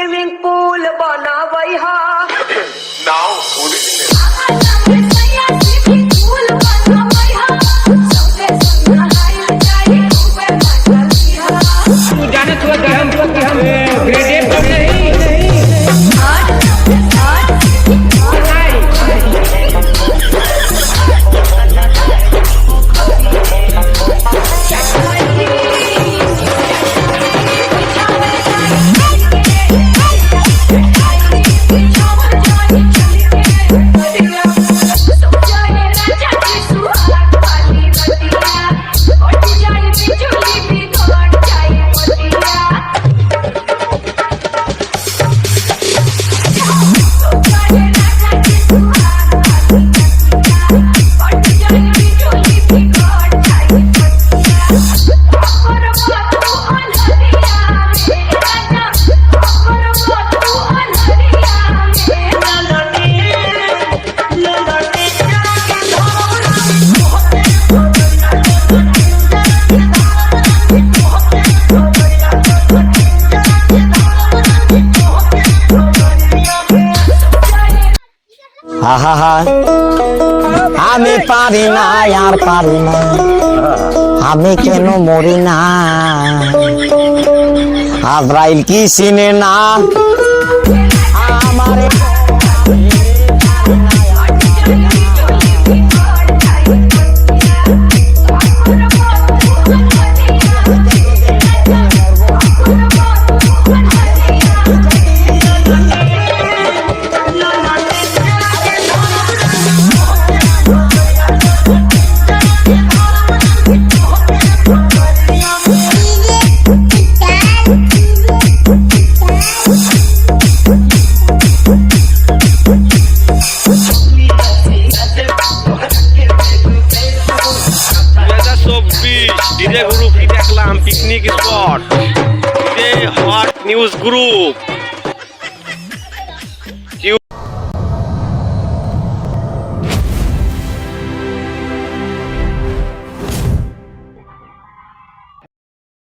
swimming पूल बनावई हा नाउ original আমি পারি না আর পারি না আমি কেন মরি না আজরাইল কি চিনে না আমারে ডিজে গ্রুপ দেখলাম picnic spot hot news group